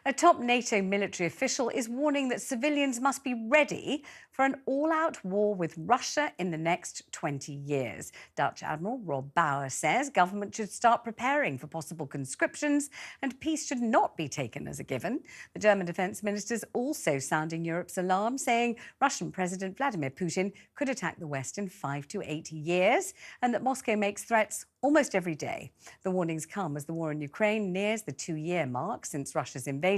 A top NATO military official is warning that civilians must be ready for an all-out war with Russia in the next 20 years. Dutch Adml Rob Bauer says government should start preparing for possible conscriptions and peace should not be taken as a given. The German defence minister's also sounding Europe's alarm, saying Russian President Vladimir Putin could attack the West in 5 to 8 years and that Moscow makes threats almost every day. The warnings come as the war in Ukraine nears the 2-year mark since Russia's invasion,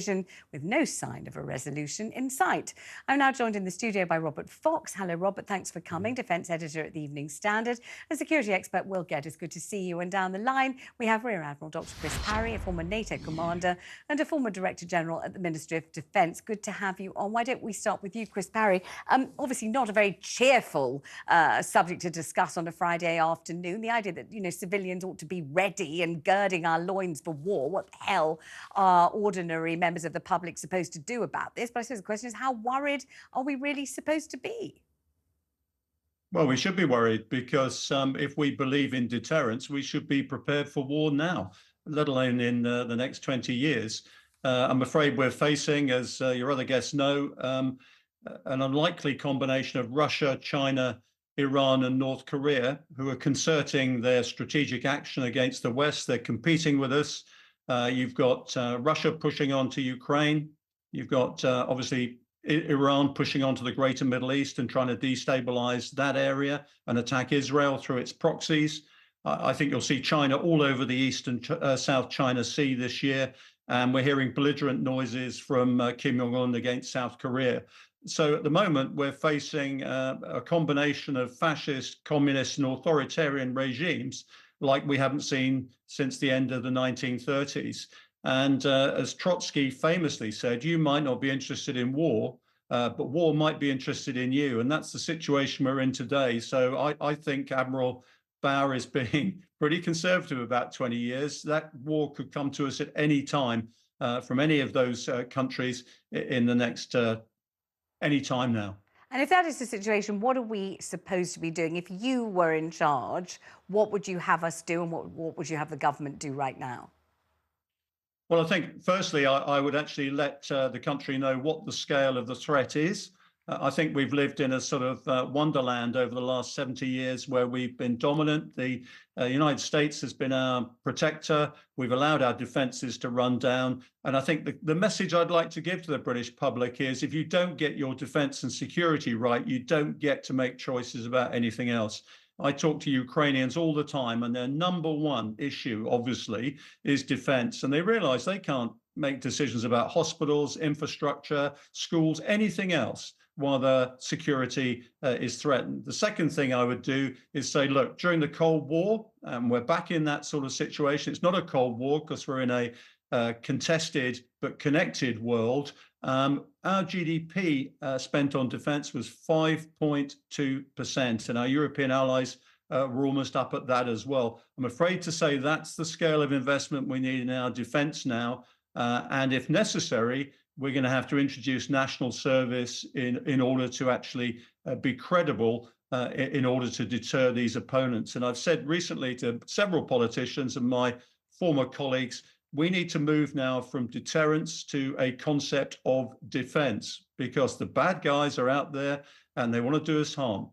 with no sign of a resolution in sight. I'm now joined in the studio by Robert Fox. Hello, Robert. Thanks for coming. Defence editor at the Evening Standard, a security expert. Will Gett, it's good to see you. And down the line, we have Rear Admiral Dr. Chris Parry, a former NATO commander and a former Director General at the Ministry of Defence. Good to have you on. Why don't we start with you, Chris Parry? Obviously not a very cheerful subject to discuss on a Friday afternoon. The idea that, civilians ought to be ready and girding our loins for war. What the hell are ordinary members of the public supposed to do about this? But I suppose the question is, how worried are we really supposed to be? Well, we should be worried because if we believe in deterrence, we should be prepared for war now, let alone in the next 20 years. I'm afraid we're facing, as your other guests know, an unlikely combination of Russia, China, Iran and North Korea, who are concerting their strategic action against the West. They're competing with us. You've got Russia pushing on to Ukraine. You've got, obviously, Iran pushing on to the greater Middle East and trying to destabilize that area and attack Israel through its proxies. I think you'll see China all over the East and South China Sea this year. And we're hearing belligerent noises from Kim Jong-un against South Korea. So at the moment, we're facing a combination of fascist, communist and authoritarian regimes like we haven't seen since the end of the 1930s. And as Trotsky famously said, you might not be interested in war, but war might be interested in you. And that's the situation we're in today. So I think Admiral Bauer is being pretty conservative about 20 years. That war could come to us at any time from any of those countries in the next any time now. And if that is the situation, what are we supposed to be doing? If you were in charge, what would you have us do and what would you have the government do right now? Well, I think, firstly, I would actually let the country know what the scale of the threat is. I think we've lived in a sort of wonderland over the last 70 years where we've been dominant. The United States has been our protector. We've allowed our defenses to run down. And I think the message I'd like to give to the British public is if you don't get your defense and security right, you don't get to make choices about anything else. I talk to Ukrainians all the time, and their number one issue, obviously, is defense. And they realize they can't make decisions about hospitals, infrastructure, schools, anything else while their security is threatened. The second thing I would do is say, look, during the Cold War, we're back in that sort of situation. It's not a Cold War because we're in a contested but connected world. Our GDP spent on defense was 5.2%, and our European allies were almost up at that as well. I'm afraid to say that's the scale of investment we need in our defense now. And if necessary, we're going to have to introduce national service in order to actually be credible in order to deter these opponents. And I've said recently to several politicians and my former colleagues, we need to move now from deterrence to a concept of defense because the bad guys are out there and they want to do us harm.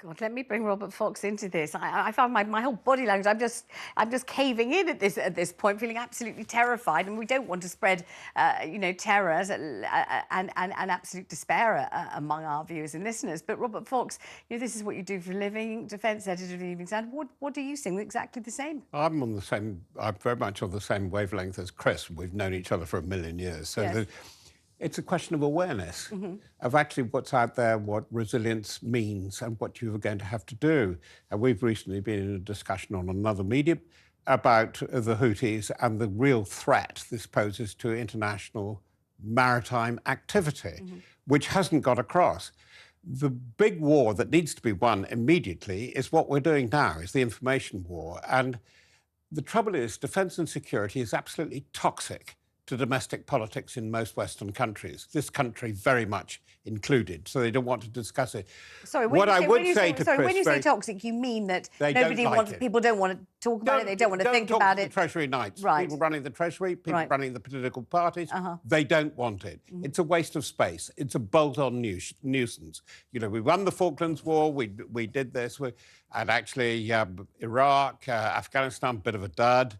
God, let me bring Robert Fox into this. I found my whole body language. I'm just caving in at this point, feeling absolutely terrified, and we don't want to spread, terror and absolute despair among our viewers and listeners. But Robert Fox, this is what you do for a living, defence editor of the Evening Standard. What do you think? Exactly the same. I'm very much on the same wavelength as Chris. We've known each other for a million years, so. Yes. It's a question of awareness of actually what's out there, what resilience means and what you're going to have to do. And we've recently been in a discussion on another medium about the Houthis and the real threat this poses to international maritime activity, which hasn't got across. The big war that needs to be won immediately is what we're doing now, is the information war. And the trouble is, defence and security is absolutely toxic to domestic politics in most Western countries, this country very much included, so they don't want to discuss it. Sorry, when you say toxic, you mean that people don't want talk about it. They don't want to think about it. The Treasury Knights, right. People running the Treasury, people right. running the political parties, they don't want it. It's a waste of space. It's a bolt-on nuisance. You know, we won the Falklands War. We did this, and actually Iraq, Afghanistan, bit of a dud.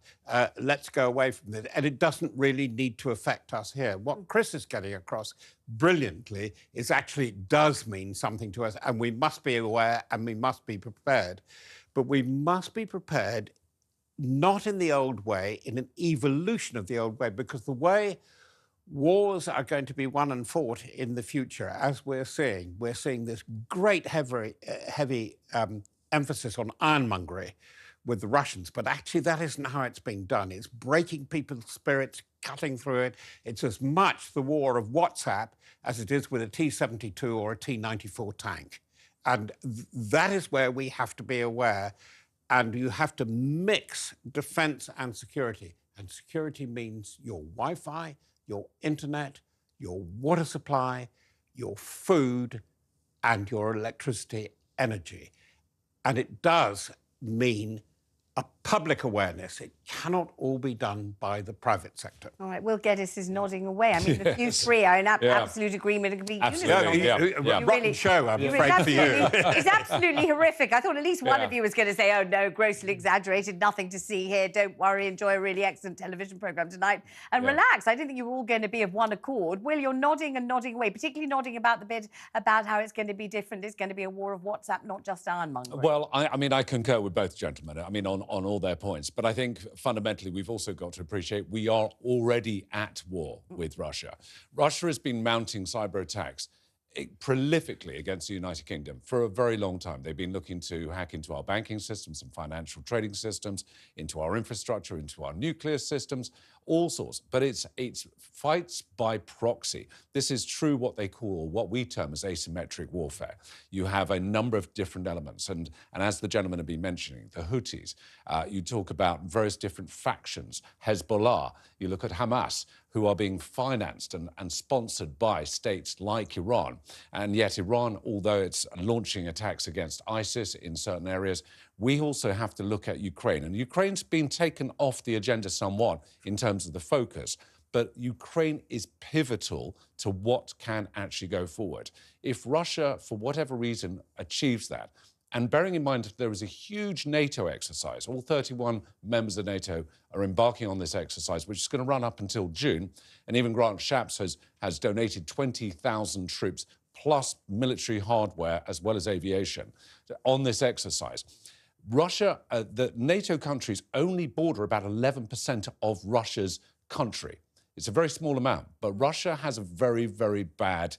Let's go away from this, and it doesn't really need to affect us here. What Chris is getting across brilliantly is actually it does mean something to us, and we must be aware and we must be prepared. But we must be prepared not in the old way, in an evolution of the old way, because the way wars are going to be won and fought in the future, as we're seeing this great heavy emphasis on ironmongery with the Russians. But actually, that isn't how it's been done. It's breaking people's spirits, cutting through it. It's as much the war of WhatsApp as it is with a T-72 or a T-94 tank. And that is where we have to be aware. And you have to mix defence and security. And security means your Wi-Fi, your internet, your water supply, your food, and your electricity energy. And it does mean a public awareness. It cannot all be done by the private sector. All right, Will Geddes is nodding away. I mean, the few three are in absolute agreement. It could be rotten show, I'm afraid, for you. It's absolutely horrific. I thought at least one of you was going to say, oh, no, grossly exaggerated, nothing to see here, don't worry, enjoy a really excellent television programme tonight, and relax. I didn't think you were all going to be of one accord. Will, you're nodding and nodding away, particularly nodding about the bit about how it's going to be different. It's going to be a war of WhatsApp, not just ironmongery. Well, I mean, I concur with both gentlemen, I mean, on all their points. But I think fundamentally we've also got to appreciate we are already at war with Russia. Russia has been mounting cyber attacks prolifically against the United Kingdom for a very long time. They've been looking to hack into our banking systems and financial trading systems, into our infrastructure, into our nuclear systems, all sorts. But it's fights by proxy. This is true what they call, what we term as asymmetric warfare. You have a number of different elements. And as the gentlemen have been mentioning, the Houthis, you talk about various different factions, Hezbollah, you look at Hamas, who are being financed and sponsored by states like Iran. And yet Iran, although it's launching attacks against ISIS in certain areas, we also have to look at Ukraine. And Ukraine's been taken off the agenda somewhat in terms of the focus, but Ukraine is pivotal to what can actually go forward. If Russia, for whatever reason, achieves that, and bearing in mind there is a huge NATO exercise, all 31 members of NATO are embarking on this exercise, which is going to run up until June. And even Grant Shapps has donated 20,000 troops plus military hardware as well as aviation on this exercise. Russia, the NATO countries only border about 11% of Russia's country. It's a very small amount, but Russia has a very, very bad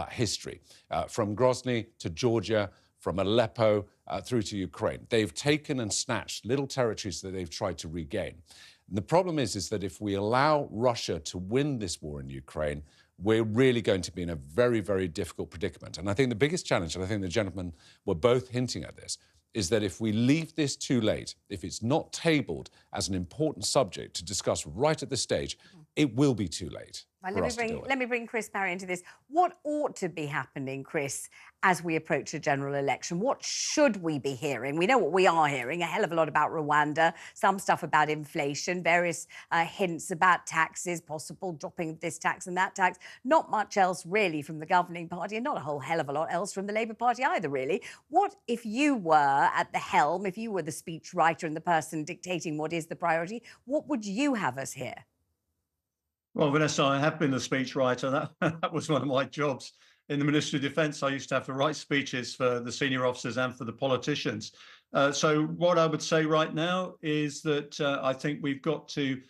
history. From Grozny to Georgia, from Aleppo through to Ukraine. They've taken and snatched little territories that they've tried to regain. And the problem is that if we allow Russia to win this war in Ukraine, we're really going to be in a very, very difficult predicament. And I think the biggest challenge, and I think the gentlemen were both hinting at this, is that if we leave this too late, if it's not tabled as an important subject to discuss right at this stage, it will be too late. Let me bring Chris Parry into this. What ought to be happening, Chris, as we approach a general election? What should we be hearing? We know what we are hearing, a hell of a lot about Rwanda, some stuff about inflation, various hints about taxes, possible dropping of this tax and that tax. Not much else really from the governing party, and not a whole hell of a lot else from the Labour Party either, really. What if you were at the helm, if you were the speechwriter and the person dictating what is the priority, what would you have us hear? Well, Vanessa, I have been a speechwriter. That was one of my jobs in the Ministry of Defence. I used to have to write speeches for the senior officers and for the politicians. So what I would say right now is that I think we've got to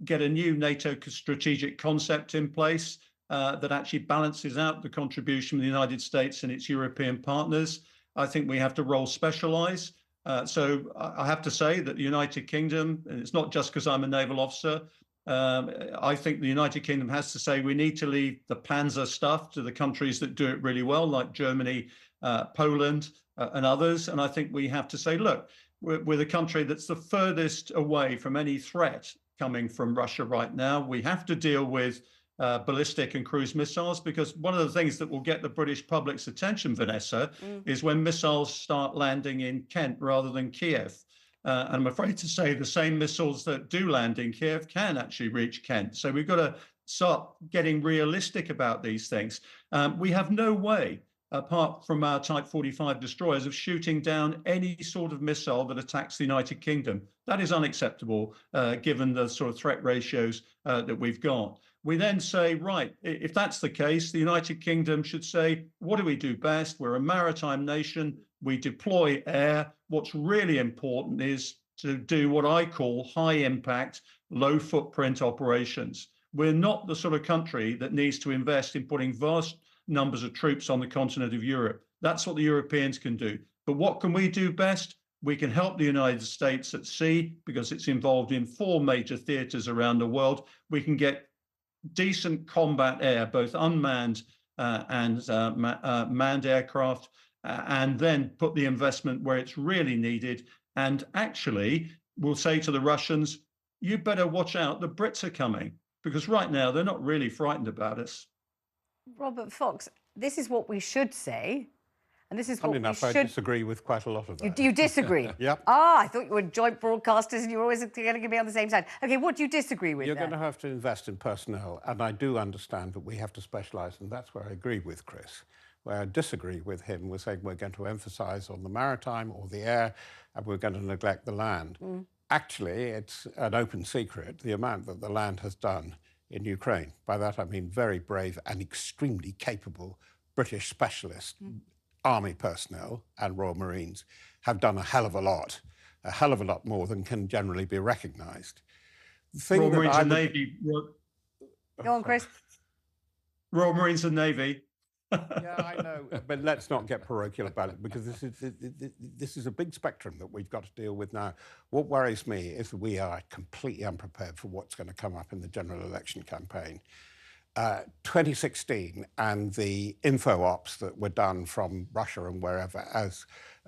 get a new NATO strategic concept in place that actually balances out the contribution of the United States and its European partners. I think we have to role specialise. So I have to say that the United Kingdom, and it's not just because I'm a naval officer, I think the United Kingdom has to say we need to leave the Panzer stuff to the countries that do it really well, like Germany, Poland, and others. And I think we have to say, look, we're the country that's the furthest away from any threat coming from Russia right now. We have to deal with ballistic and cruise missiles, because one of the things that will get the British public's attention, Vanessa, is when missiles start landing in Kent rather than Kiev. And I'm afraid to say the same missiles that do land in Kiev can actually reach Kent. So we've got to start getting realistic about these things. We have no way, apart from our Type 45 destroyers, of shooting down any sort of missile that attacks the United Kingdom. That is unacceptable, given the sort of threat ratios that we've got. We then say, right, if that's the case, the United Kingdom should say, what do we do best? We're a maritime nation. We deploy air. What's really important is to do what I call high impact, low footprint operations. We're not the sort of country that needs to invest in putting vast numbers of troops on the continent of Europe. That's what the Europeans can do. But what can we do best? We can help the United States at sea because it's involved in 4 major theaters around the world. We can get decent combat air, both unmanned and manned aircraft, and then put the investment where it's really needed. And actually, we'll say to the Russians, you better watch out, the Brits are coming, because right now they're not really frightened about us. Robert Fox, this is what we should say. And this is Funny what enough, we I should... disagree with quite a lot of that. You disagree? Yep. Ah, I thought you were joint broadcasters and you were always going to be on the same side. OK, what do you disagree with? You're going to have to invest in personnel, and I do understand that we have to specialise, and that's where I agree with Chris. Where I disagree with him, we're saying we're going to emphasise on the maritime or the air, and we're going to neglect the land. Actually, it's an open secret, the amount that the land has done in Ukraine. By that, I mean very brave and extremely capable British specialist army personnel and Royal Marines have done a hell of a lot more than can generally be recognised. Royal Marines and Navy. Go on, Chris. Royal Marines and Navy. Yeah, I know, but let's not get parochial about it, because this is a big spectrum that we've got to deal with now. What worries me is that we are completely unprepared for what's going to come up in the general election campaign. 2016 and the info ops that were done from Russia and wherever, as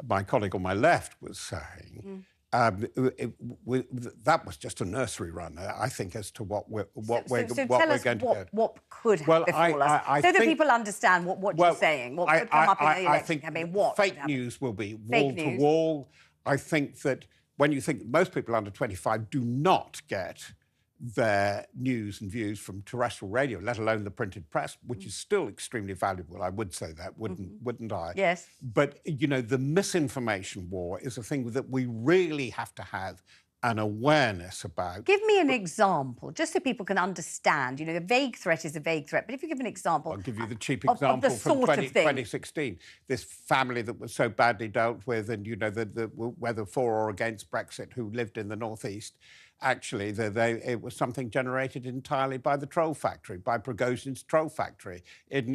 my colleague on my left was saying, that was just a nursery run, I think, as to what we're going to get. What could befall us, so that people understand what you're saying, what could come up in the election campaign. What fake news will be wall to wall. I think that when you think most people under 25 do not get their news and views from terrestrial radio, let alone the printed press, which is still extremely valuable. I would say that, wouldn't I? Yes. But, you know, the misinformation war is a thing that we really have to have an awareness about. Give me an example, just so people can understand. You know, the vague threat is a vague threat, but if you give an example... I'll give you the cheap example from 2016. This family that was so badly dealt with, and, you know, whether for or against Brexit, who lived in the northeast. Actually, it was something generated entirely by the troll factory, by Prigozhin's troll factory in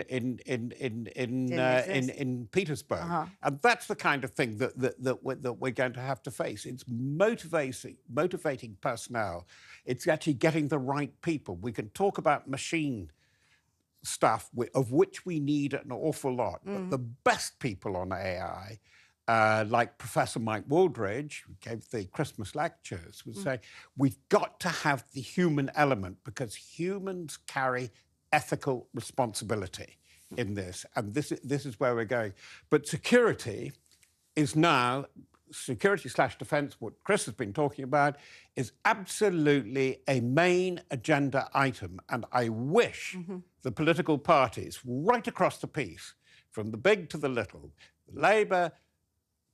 Petersburg, and that's the kind of thing that we're going to have to face. It's motivating personnel. It's actually getting the right people. We can talk about machine stuff, of which we need an awful lot, but the best people on AI. Like Professor Mike Wooldridge, who gave the Christmas lectures, would say, we've got to have the human element, because humans carry ethical responsibility in this. And this is where we're going. But security is now, security/defence, what Chris has been talking about, is absolutely a main agenda item. And I wish the political parties right across the piece, from the big to the little, Labour,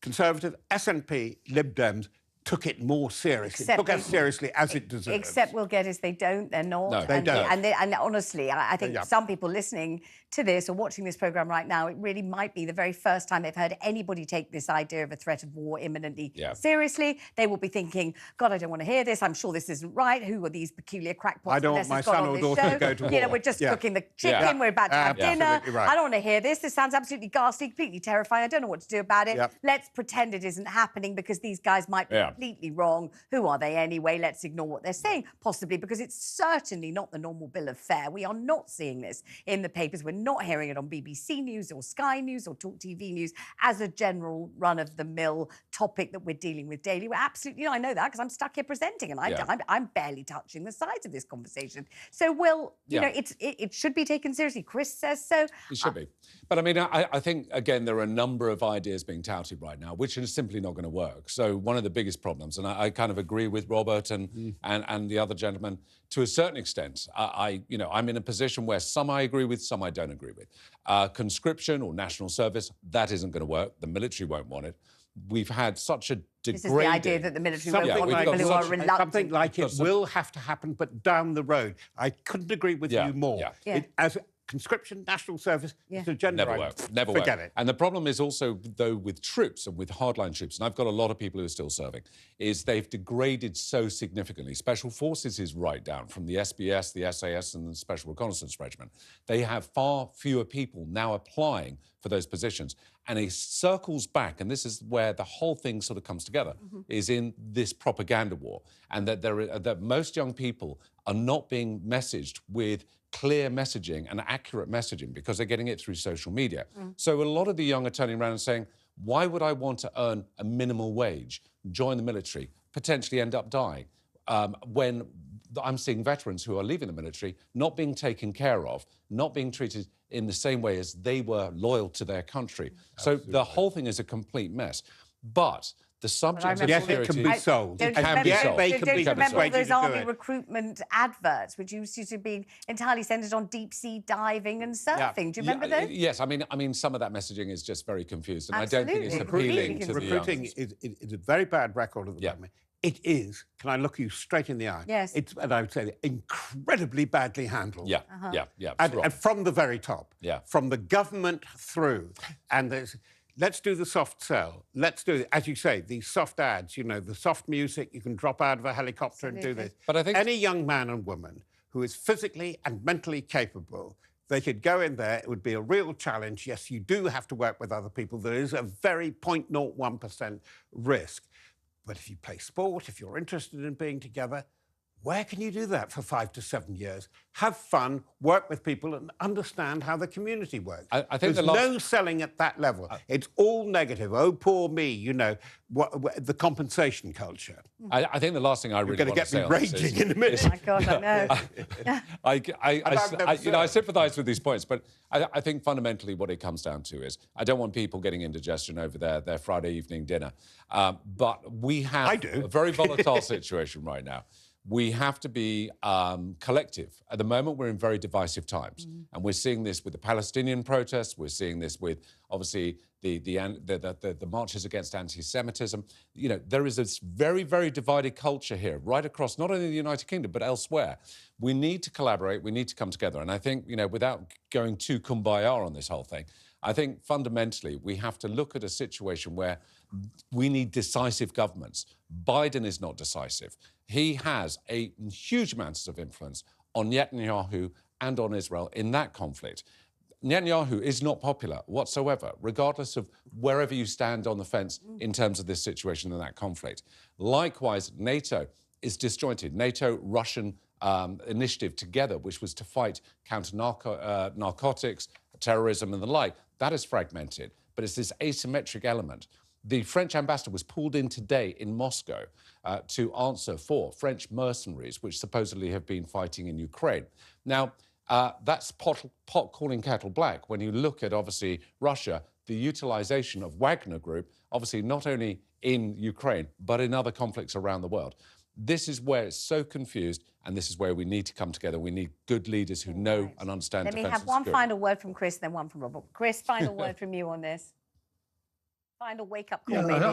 Conservative, SNP, Lib Dems, took it more seriously, took it as seriously as it deserves. Except we'll get is they don't, they're not. No, they don't. And honestly, I think some people listening to this or watching this programme right now, it really might be the very first time they've heard anybody take this idea of a threat of war imminently seriously. They will be thinking, God, I don't want to hear this. I'm sure this isn't right. Who are these peculiar crackpots? I don't want my son or daughter to go to war. You know, we're just cooking the chicken. We're about to have dinner. Right. I don't want to hear this. This sounds absolutely ghastly, completely terrifying. I don't know what to do about it. Let's pretend it isn't happening, because these guys might be completely wrong. Who are they anyway? Let's ignore what they're saying, possibly because it's certainly not the normal bill of fare. We are not seeing this in the papers. We're not hearing it on BBC News or Sky News or TalkTV News as a general run-of-the-mill topic that we're dealing with daily. We're absolutely, you know, I know that because I'm stuck here presenting, and I'm barely touching the sides of this conversation. So, you know, it should be taken seriously. Chris says so. It should be. But I mean, I think, again, there are a number of ideas being touted right now, which are simply not going to work. So one of the biggest problems. And I kind of agree with Robert and the other gentleman to a certain extent. I'm in a position where some I agree with, some I don't agree with. Conscription or national service, that isn't going to work. The military won't want it. We've had such a degrading... This is the idea that the military won't want people who are reluctant. Something like it will have to happen, but down the road. I couldn't agree with you more. As conscription, national service, it's a gender Never work. Never work. Forget it. And the problem is also, though, with troops and with hardline troops, and I've got a lot of people who are still serving, is they've degraded so significantly. Special Forces is right down from the SBS, the SAS and the Special Reconnaissance Regiment. They have far fewer people now applying for those positions. And it circles back, and this is where the whole thing sort of comes together, is in this propaganda war. And that that most young people are not being messaged with clear messaging and accurate messaging because they're getting it through social media. So a lot of the young are turning around and saying, why would I want to earn a minimal wage, join the military, potentially end up dying, when I'm seeing veterans who are leaving the military not being taken care of, not being treated in the same way as they were loyal to their country. Absolutely. So the whole thing is a complete mess. But the subject of yes, security... it can be sold. Don't you remember all those army recruitment adverts, which used to be entirely centred on deep-sea diving and surfing? Do you remember those? Yes, I mean, some of that messaging is just very confused, and I don't think it's appealing to the Recruiting is a very bad record at the moment. It is, can I look you straight in the eye? Yes. And I would say incredibly badly handled. And from the very top. From the government through. And there's... Let's do the soft sell. Let's do, as you say, these soft ads, you know, the soft music, you can drop out of a helicopter and do this. But I think any young man and woman who is physically and mentally capable, they could go in there, it would be a real challenge. Yes, you do have to work with other people. There is a very 0.01% risk. But if you play sport, if you're interested in being together, where can you do that for 5 to 7 years? Have fun, work with people, and understand how the community works. I think there's no selling at that level. It's all negative. Oh, poor me, you know, the compensation culture. I think the last thing I really want to say on this is... You're going to get me raging in a minute. Oh, my God, I know. I sympathise with these points, but I think fundamentally what it comes down to is I don't want people getting indigestion over their Friday evening dinner. But we have a very volatile situation right now. We have to be collective. At the moment, we're in very divisive times. And we're seeing this with the Palestinian protests. We're seeing this with, obviously, the marches against anti-Semitism. You know, there is this very, very divided culture here, right across, not only the United Kingdom, but elsewhere. We need to collaborate. We need to come together. And I think, you know, without going too kumbaya on this whole thing, I think fundamentally we have to look at a situation where we need decisive governments. Biden is not decisive. He has a huge amounts of influence on Netanyahu and on Israel in that conflict. Netanyahu is not popular whatsoever, regardless of wherever you stand on the fence in terms of this situation and that conflict. Likewise, NATO is disjointed. NATO-Russian initiative together, which was to fight counter-narcotics, terrorism and the like, that is fragmented. But it's this asymmetric element. The French ambassador was pulled in today in Moscow to answer for French mercenaries, which supposedly have been fighting in Ukraine. Now, that's pot calling kettle black when you look at, obviously, Russia, the utilisation of Wagner Group, obviously not only in Ukraine, but in other conflicts around the world. This is where it's so confused, and this is where we need to come together. We need good leaders who know and understand defence and security. Let me have one final word from Chris, then one from Robert. Chris, final word from you on this. Final wake-up call, maybe.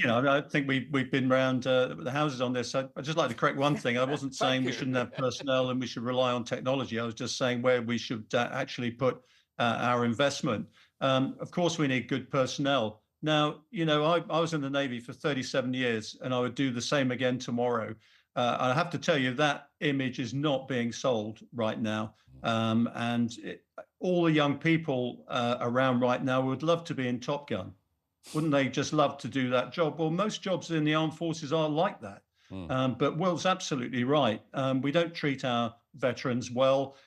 I think we've been round the houses on this. I'd just like to correct one thing. I wasn't saying we shouldn't have personnel and we should rely on technology. I was just saying where we should actually put our investment. Of course, we need good personnel. Now, you know, I was in the Navy for 37 years, and I would do the same again tomorrow. I have to tell you that image is not being sold right now. All the young people around right now would love to be in Top Gun. Wouldn't they just love to do that job? Well, most jobs in the armed forces are like that. But Will's absolutely right. We don't treat our veterans well.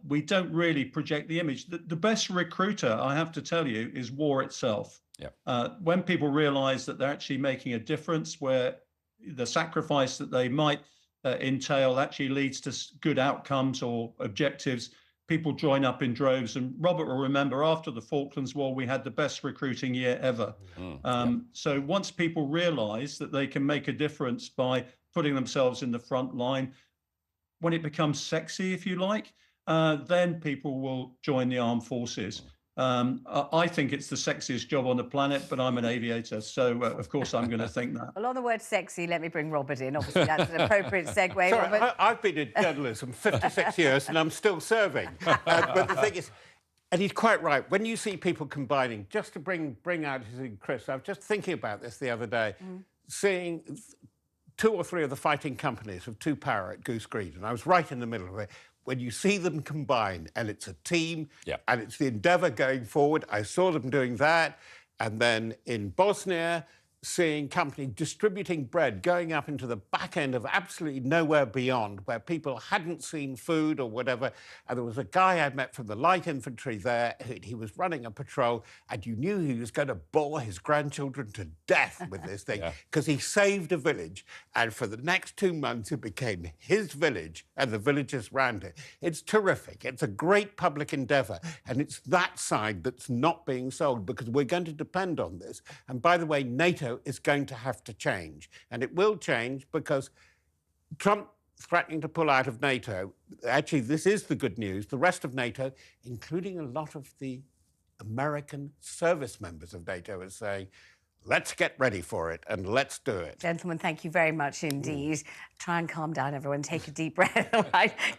We don't really project the image. The best recruiter, I have to tell you, is war itself. When people realize that they're actually making a difference, where the sacrifice that they might entail actually leads to good outcomes or objectives, people join up in droves. And Robert will remember after the Falklands War, we had the best recruiting year ever. So once people realize that they can make a difference by putting themselves in the front line, when it becomes sexy, if you like, then people will join the armed forces. I think it's the sexiest job on the planet, but I'm an aviator, so of course I'm going to think that. Well, on the word sexy, let me bring Robert in. Obviously, that's an appropriate segue. Sorry, Robert. I've been in journalism 56 years and I'm still serving. But the thing is, and he's quite right, when you see people combining, just to bring out Chris, I was just thinking about this the other day, seeing 2 or 3 of the fighting companies of 2 Power at Goose Green, and I was right in the middle of it. When you see them combine, and it's a team, and it's the endeavour going forward, I saw them doing that, and then in Bosnia, seeing company distributing bread, going up into the back end of absolutely nowhere beyond, where people hadn't seen food or whatever. And there was a guy I met from the light infantry there. He was running a patrol, and you knew he was going to bore his grandchildren to death with this thing, because he saved a village. And for the next 2 months, it became his village, and the villagers around it. It's terrific. It's a great public endeavour. And it's that side that's not being sold, because we're going to depend on this. And by the way, NATO is going to have to change. And it will change because Trump threatening to pull out of NATO, actually, this is the good news. The rest of NATO, including a lot of the American service members of NATO, are saying, let's get ready for it and let's do it. Gentlemen, thank you very much indeed. Try and calm down, everyone. Take a deep breath, all right?